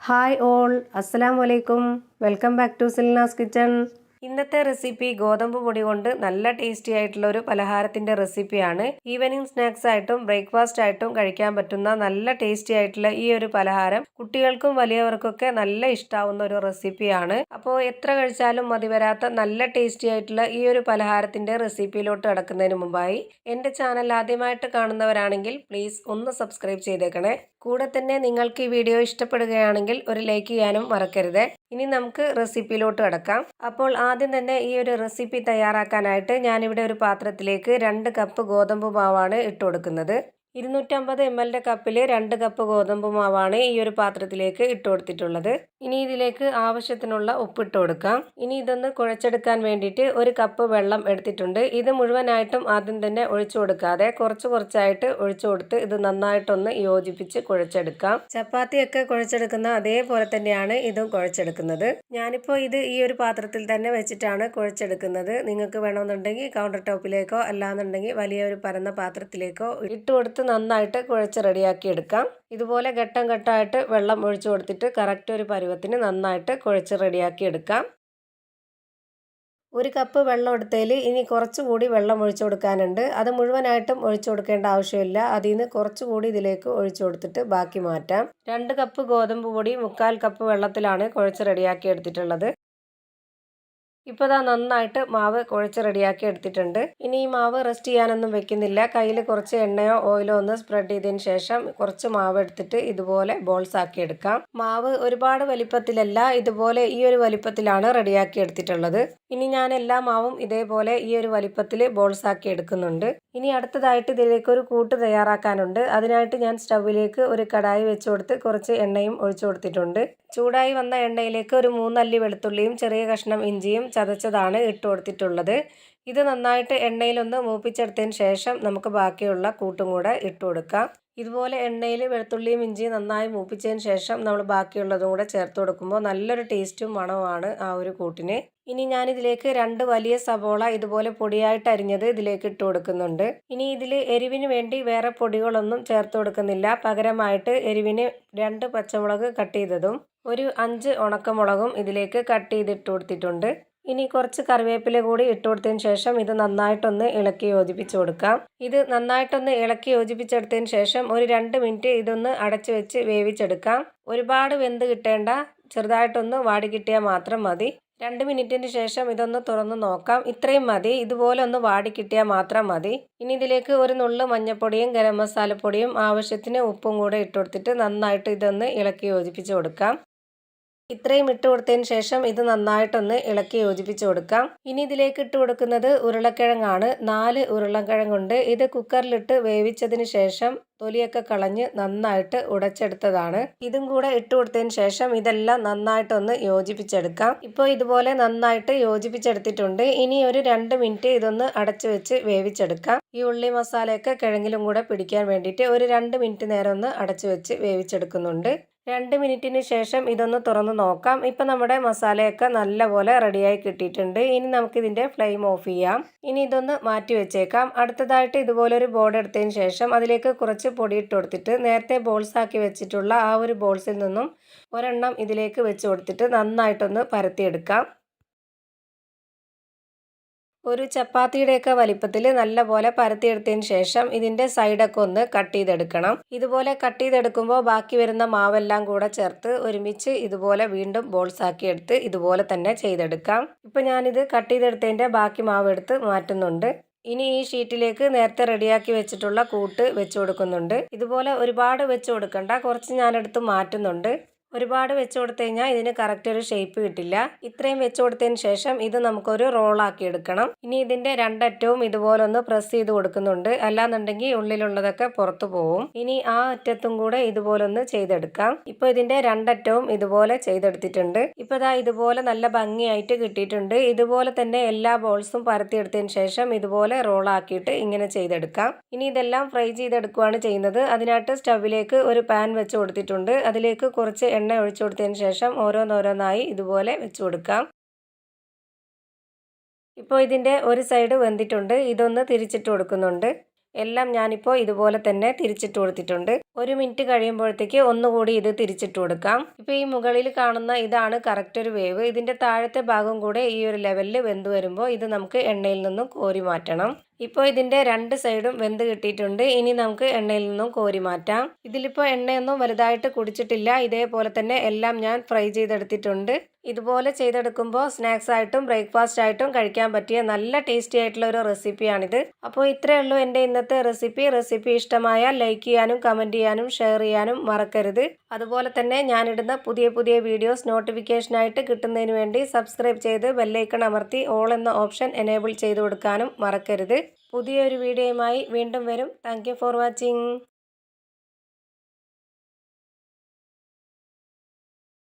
Hi all, അസ്സലാമു അലൈക്കും. Welcome back to Silnas kitchen. ഇന്നത്തെ റെസിപ്പി ഗോതമ്പ് പൊടി കൊണ്ട് നല്ല ടേസ്റ്റി ആയിട്ടുള്ള ഒരു പലഹാരത്തിന്റെ റെസിപ്പിയാണ്. ഈവനിങ് സ്നാക്സ് ആയിട്ടും ബ്രേക്ക്ഫാസ്റ്റ് ആയിട്ടും കഴിക്കാൻ പറ്റുന്ന നല്ല ടേസ്റ്റി ആയിട്ടുള്ള ഈ ഒരു പലഹാരം കുട്ടികൾക്കും വലിയവർക്കൊക്കെ നല്ല ഇഷ്ടാവുന്ന ഒരു റെസിപ്പിയാണ്. അപ്പോൾ എത്ര കഴിച്ചാലും മതി വരാത്ത നല്ല ടേസ്റ്റി ആയിട്ടുള്ള ഈ ഒരു പലഹാരത്തിന്റെ റെസിപ്പിയിലോട്ട് കടക്കുന്നതിന് മുമ്പായി എൻ്റെ ചാനൽ ആദ്യമായിട്ട് കാണുന്നവരാണെങ്കിൽ പ്ലീസ് ഒന്ന് സബ്സ്ക്രൈബ് ചെയ്തേക്കണേ. കൂടെ തന്നെ നിങ്ങൾക്ക് ഈ വീഡിയോ ഇഷ്ടപ്പെടുകയാണെങ്കിൽ ഒരു ലൈക്ക് ചെയ്യാനും മറക്കരുത്. ഇനി നമുക്ക് റെസിപ്പിയിലോട്ട് കടക്കാം. അപ്പോൾ ആദ്യം തന്നെ ഈ ഒരു റെസിപ്പി തയ്യാറാക്കാനായിട്ട് ഞാനിവിടെ ഒരു പാത്രത്തിലേക്ക് 2 കപ്പ് ഗോതമ്പ് മാവാണ് ഇട്ട് കൊടുക്കുന്നത്. 250 ml കപ്പിൽ 2 കപ്പ് ഗോതമ്പ് മാവാണ് ഈ ഒരു പാത്രത്തിലേക്ക് ഇട്ട് കൊടുത്തിട്ടുള്ളത്. ഇനി ഇതിലേക്ക് ആവശ്യത്തിനുള്ള ഉപ്പിട്ട് കൊടുക്കാം. ഇനി ഇതൊന്ന് കുഴച്ചെടുക്കാൻ വേണ്ടിയിട്ട് 1 കപ്പ് വെള്ളം എടുത്തിട്ടുണ്ട്. ഇത് മുഴുവനായിട്ടും ആദ്യം തന്നെ ഒഴിച്ചു കൊടുക്കാതെ കുറച്ചായിട്ട് ഒഴിച്ചു കൊടുത്ത് ഇത് നന്നായിട്ടൊന്ന് യോജിപ്പിച്ച് കുഴച്ചെടുക്കാം. ചപ്പാത്തിയൊക്കെ കുഴച്ചെടുക്കുന്ന അതേപോലെ തന്നെയാണ് ഇതും കുഴച്ചെടുക്കുന്നത്. ഞാനിപ്പോൾ ഇത് ഈ ഒരു പാത്രത്തിൽ തന്നെ വെച്ചിട്ടാണ് കുഴച്ചെടുക്കുന്നത്. നിങ്ങൾക്ക് വേണമെന്നുണ്ടെങ്കിൽ കൗണ്ടർ ടോപ്പിലേക്കോ അല്ലാന്നുണ്ടെങ്കിൽ വലിയൊരു പരന്ന പാത്രത്തിലേക്കോ ഇട്ട് കൊടുത്ത് നന്നായിട്ട് കുഴച്ച് റെഡിയാക്കി എടുക്കാം. ഇതുപോലെ ഘട്ടം ഘട്ടമായിട്ട് വെള്ളം ഒഴിച്ചു കൊടുത്തിട്ട് കറക്റ്റ് ഒരു പരുവത്തിന് നന്നായിട്ട് കുഴച്ച് റെഡിയാക്കി എടുക്കാം. 1 കപ്പ് വെള്ളം എടുത്തതിൽ ഇനി കുറച്ചുകൂടി വെള്ളം ഒഴിച്ചു കൊടുക്കാനുണ്ട്. അത് മുഴുവനായിട്ടും ഒഴിച്ചു കൊടുക്കേണ്ട ആവശ്യമില്ല. അതിൽ നിന്ന് കുറച്ചുകൂടി ഇതിലേക്ക് ഒഴിച്ചു കൊടുത്തിട്ട് ബാക്കി മാറ്റാം. 2 കപ്പ് ഗോതമ്പ് പൊടി 1/4 കപ്പ് വെള്ളത്തിലാണ് കുഴച്ച് റെഡിയാക്കി എടുത്തിട്ടുള്ളത്. ഇപ്പോൾ ഇതാ നന്നായിട്ട് മാവ് കുഴച്ച് റെഡിയാക്കി എടുത്തിട്ടുണ്ട്. ഇനി ഈ മാവ് റെസ്റ്റ് ചെയ്യാനൊന്നും വെക്കുന്നില്ല. കയ്യിൽ കുറച്ച് എണ്ണയോ ഓയിലോ ഒന്ന് സ്പ്രെഡ് ചെയ്തതിന് ശേഷം കുറച്ച് മാവ് എടുത്തിട്ട് ഇതുപോലെ ബോൾസ് ആക്കി എടുക്കാം. മാവ് ഒരുപാട് വലിപ്പത്തിലല്ല, ഇതുപോലെ ഈ ഒരു വലിപ്പത്തിലാണ് റെഡിയാക്കി എടുത്തിട്ടുള്ളത്. ഇനി ഞാൻ എല്ലാ മാവും ഇതേപോലെ ഈ ഒരു വലിപ്പത്തിൽ ബോൾസ് ആക്കി എടുക്കുന്നുണ്ട്. ഇനി അടുത്തതായിട്ട് ഇതിലേക്ക് ഒരു കൂട്ട് തയ്യാറാക്കാനുണ്ട്. അതിനായിട്ട് ഞാൻ സ്റ്റൗവിലേക്ക് ഒരു കടായി വെച്ച് കൊടുത്ത് കുറച്ച് എണ്ണയും ഒഴിച്ചു കൊടുത്തിട്ടുണ്ട്. ചൂടായി വന്ന എണ്ണയിലേക്ക് ഒരു 3 അല്ലി വെളുത്തുള്ളിയും ചെറിയ കഷ്ണം ഇഞ്ചിയും ചതച്ചതാണ് ഇട്ട് കൊടുത്തിട്ടുള്ളത്. ഇത് നന്നായിട്ട് എണ്ണയിലൊന്ന് മൂപ്പിച്ചെടുത്തതിന് ശേഷം നമുക്ക് ബാക്കിയുള്ള കൂട്ടും കൂടെ ഇട്ട് കൊടുക്കാം. ഇതുപോലെ എണ്ണയിൽ വെളുത്തുള്ളിയും ഇഞ്ചിയും നന്നായി മൂപ്പിച്ചതിന് ശേഷം നമ്മൾ ബാക്കിയുള്ളതും കൂടെ ചേർത്ത് കൊടുക്കുമ്പോൾ നല്ലൊരു ടേസ്റ്റും മണവുമാണ് ആ ഒരു കൂട്ടിന്. ഇനി ഞാനിതിലേക്ക് 2 വലിയ സവോള ഇതുപോലെ പൊടിയായിട്ട് അരിഞ്ഞത് ഇതിലേക്ക് ഇട്ട് കൊടുക്കുന്നുണ്ട്. ഇനി ഇതിൽ എരിവിന് വേണ്ടി വേറെ പൊടികളൊന്നും ചേർത്ത് കൊടുക്കുന്നില്ല. പകരമായിട്ട് എരിവിന് 2 പച്ചമുളക് കട്ട് ചെയ്തതും 5 ഉണക്കമുളകും ഇതിലേക്ക് കട്ട് ചെയ്തിട്ട് കൊടുത്തിട്ടുണ്ട്. ഇനി കുറച്ച് കറിവേപ്പില കൂടി ഇട്ട് കൊടുത്തതിന് ശേഷം ഇത് നന്നായിട്ടൊന്ന് ഇളക്കി യോജിപ്പിച്ച് കൊടുക്കാം. ഇത് നന്നായിട്ടൊന്ന് ഇളക്കി യോജിപ്പിച്ചെടുത്തതിന് ശേഷം ഒരു 2 മിനിറ്റ് ഇതൊന്ന് അടച്ചു വെച്ച് വേവിച്ചെടുക്കാം. ഒരുപാട് വെന്ത് കിട്ടേണ്ട, ചെറുതായിട്ടൊന്ന് വാടി കിട്ടിയാൽ മാത്രം മതി. 2 മിനിറ്റിന് ശേഷം ഇതൊന്ന് തുറന്ന് നോക്കാം. ഇത്രയും മതി, ഇതുപോലെ ഒന്ന് വാടി കിട്ടിയാൽ മാത്രം മതി. ഇനി ഇതിലേക്ക് ഒരു നുള്ള് മഞ്ഞൾപ്പൊടിയും ഗരം മസാലപ്പൊടിയും ആവശ്യത്തിന് ഉപ്പും കൂടെ ഇട്ട് കൊടുത്തിട്ട് നന്നായിട്ട് ഇതൊന്ന് ഇളക്കി യോജിപ്പിച്ച് കൊടുക്കാം. ഇത്രയും ഇട്ട് കൊടുത്തതിന് ശേഷം ഇത് നന്നായിട്ടൊന്ന് ഇളക്കി യോജിപ്പിച്ച് കൊടുക്കാം. ഇനി ഇതിലേക്ക് ഇട്ട് കൊടുക്കുന്നത് ഉരുളക്കിഴങ്ങാണ്. 4 ഉരുളക്കിഴങ്ങുണ്ട്. ഇത് കുക്കറിലിട്ട് വേവിച്ചതിന് ശേഷം തൊലിയൊക്കെ കളഞ്ഞ് നന്നായിട്ട് ഉടച്ചെടുത്തതാണ്. ഇതും കൂടെ ഇട്ട് കൊടുത്തതിന് ശേഷം ഇതെല്ലാം നന്നായിട്ടൊന്ന് യോജിപ്പിച്ചെടുക്കാം. ഇപ്പോൾ ഇതുപോലെ നന്നായിട്ട് യോജിപ്പിച്ചെടുത്തിട്ടുണ്ട്. ഇനി ഒരു 2 മിനിറ്റ് ഇതൊന്ന് അടച്ചു വെച്ച് വേവിച്ചെടുക്കാം. ഈ ഉള്ളി മസാലയൊക്കെ കിഴങ്ങിലും കൂടെ പിടിക്കാൻ വേണ്ടിയിട്ട് ഒരു 2 മിനിറ്റ് നേരം ഒന്ന് അടച്ചു വെച്ച് വേവിച്ചെടുക്കുന്നുണ്ട്. 2 മിനിറ്റിന് ശേഷം ഇതൊന്ന് തുറന്ന് നോക്കാം. ഇപ്പം നമ്മുടെ മസാലയൊക്കെ നല്ലപോലെ റെഡിയായി കിട്ടിയിട്ടുണ്ട്. ഇനി നമുക്കിതിൻ്റെ ഫ്ലെയിം ഓഫ് ചെയ്യാം. ഇനി ഇതൊന്ന് മാറ്റി വെച്ചേക്കാം. അടുത്തതായിട്ട് ഇതുപോലെ ഒരു ബോർഡ് എടുത്തതിന് ശേഷം അതിലേക്ക് കുറച്ച് പൊടി ഇട്ട് കൊടുത്തിട്ട് നേരത്തെ ബോൾസ് ആക്കി വെച്ചിട്ടുള്ള ആ ഒരു ബോൾസിൽ നിന്നും ഒരെണ്ണം ഇതിലേക്ക് വെച്ച് കൊടുത്തിട്ട് നന്നായിട്ടൊന്ന് പരത്തിയെടുക്കാം. ഒരു ചപ്പാത്തിയുടെയൊക്കെ വലിപ്പത്തിൽ നല്ലപോലെ പരത്തിയെടുത്തതിന് ശേഷം ഇതിൻ്റെ സൈഡൊക്കെ ഒന്ന് കട്ട് ചെയ്തെടുക്കണം. ഇതുപോലെ കട്ട് ചെയ്തെടുക്കുമ്പോൾ ബാക്കി വരുന്ന മാവെല്ലാം കൂടെ ചേർത്ത് ഒരുമിച്ച് ഇതുപോലെ വീണ്ടും ബോൾസ് ആക്കി എടുത്ത് ഇതുപോലെ തന്നെ ചെയ്തെടുക്കാം. ഇപ്പോൾ ഞാനിത് കട്ട് ചെയ്തെടുത്തതിൻ്റെ ബാക്കി മാവ് എടുത്ത് മാറ്റുന്നുണ്ട്. ഇനി ഈ ഷീറ്റിലേക്ക് നേരത്തെ റെഡിയാക്കി വെച്ചിട്ടുള്ള കൂട്ട് വെച്ച് കൊടുക്കുന്നുണ്ട്. ഇതുപോലെ ഒരുപാട് വെച്ച് കൊടുക്കണ്ട, കുറച്ച് ഞാനെടുത്ത് മാറ്റുന്നുണ്ട്. ഒരുപാട് വെച്ച് കൊടുത്തു കഴിഞ്ഞാൽ ഇതിന് കറക്റ്റ് ഒരു ഷേപ്പ് കിട്ടില്ല. ഇത്രയും വെച്ച് കൊടുത്തതിന് ശേഷം ഇത് നമുക്കൊരു റോളാക്കി എടുക്കണം. ഇനി ഇതിൻ്റെ 2 അറ്റവും ഇതുപോലെ ഒന്ന് പ്രസ് ചെയ്ത് കൊടുക്കുന്നുണ്ട്, അല്ലാന്നുണ്ടെങ്കിൽ ഉള്ളിലുള്ളതൊക്കെ പുറത്തു പോവും. ഇനി ആ അറ്റത്തും കൂടെ ഇതുപോലെ ഒന്ന് ചെയ്തെടുക്കാം. ഇപ്പോൾ ഇതിൻ്റെ 2 അറ്റവും ഇതുപോലെ ചെയ്തെടുത്തിട്ടുണ്ട്. ഇപ്പോൾ ഇതാ ഇതുപോലെ നല്ല ഭംഗിയായിട്ട് കിട്ടിയിട്ടുണ്ട്. ഇതുപോലെ തന്നെ എല്ലാ ബോൾസും പരത്തിയെടുത്തതിന് ശേഷം ഇതുപോലെ റോളാക്കിയിട്ട് ഇങ്ങനെ ചെയ്തെടുക്കാം. ഇനി ഇതെല്ലാം ഫ്രൈ ചെയ്തെടുക്കുകയാണ് ചെയ്യുന്നത്. അതിനായിട്ട് സ്റ്റവിലേക്ക് ഒരു പാൻ വെച്ച് കൊടുത്തിട്ടുണ്ട്. അതിലേക്ക് കുറച്ച് എണ്ണ ഒഴിച്ചു കൊടുത്തതിന് ശേഷം ഓരോന്നോരോന്നായി ഇതുപോലെ വെച്ച് കൊടുക്കാം. ഇപ്പോൾ ഇതിൻ്റെ ഒരു സൈഡ് വെന്തിട്ടുണ്ട്. ഇതൊന്ന് തിരിച്ചിട്ട് കൊടുക്കുന്നുണ്ട്. എല്ലാം ഞാനിപ്പോൾ ഇതുപോലെ തന്നെ തിരിച്ചിട്ട് കൊടുത്തിട്ടുണ്ട്. 1 മിനിറ്റ് കഴിയുമ്പോഴത്തേക്ക് ഒന്നുകൂടി ഇത് തിരിച്ചിട്ട് കൊടുക്കാം. ഇപ്പോൾ ഈ മുകളിൽ കാണുന്ന ഇതാണ് കറക്റ്റ് ഒരു വേവ്. ഇതിൻ്റെ താഴത്തെ ഭാഗം കൂടെ ഈ ഒരു ലെവലിൽ വെന്ത് വരുമ്പോൾ ഇത് നമുക്ക് എണ്ണയിൽ നിന്നും കോരി മാറ്റണം. ഇപ്പോൾ ഇതിൻ്റെ 2 സൈഡും വെന്ത് കിട്ടിയിട്ടുണ്ട്. ഇനി നമുക്ക് എണ്ണയിൽ നിന്നും കോരി മാറ്റാം. ഇതിലിപ്പോൾ എണ്ണയൊന്നും വലുതായിട്ട് കുടിച്ചിട്ടില്ല. ഇതേപോലെ തന്നെ എല്ലാം ഞാൻ ഫ്രൈ ചെയ്തെടുത്തിട്ടുണ്ട്. ഇതുപോലെ ചെയ്തെടുക്കുമ്പോൾ സ്നാക്സ് ആയിട്ടും ബ്രേക്ക്ഫാസ്റ്റ് ആയിട്ടും കഴിക്കാൻ പറ്റിയ നല്ല ടേസ്റ്റി ആയിട്ടുള്ള ഒരു റെസിപ്പിയാണിത്. അപ്പോൾ ഇത്രയേ ഉള്ളൂ എൻ്റെ ഇന്നത്തെ റെസിപ്പി ഇഷ്ടമായാൽ ലൈക്ക് ചെയ്യാനും കമൻറ്റ് ചെയ്യാനും ഷെയർ ചെയ്യാനും മറക്കരുത്. അതുപോലെ തന്നെ ഞാനിടുന്ന പുതിയ വീഡിയോസ് നോട്ടിഫിക്കേഷനായിട്ട് കിട്ടുന്നതിന് വേണ്ടി സബ്സ്ക്രൈബ് ചെയ്ത് ബെല്ലൈക്കൺ അമർത്തി ഓൾ എന്ന ഓപ്ഷൻ എനേബിൾ ചെയ്ത് കൊടുക്കാനും മറക്കരുത്. പുതിയൊരു വീഡിയോയുമായി വീണ്ടും വരും. Thank you for watching.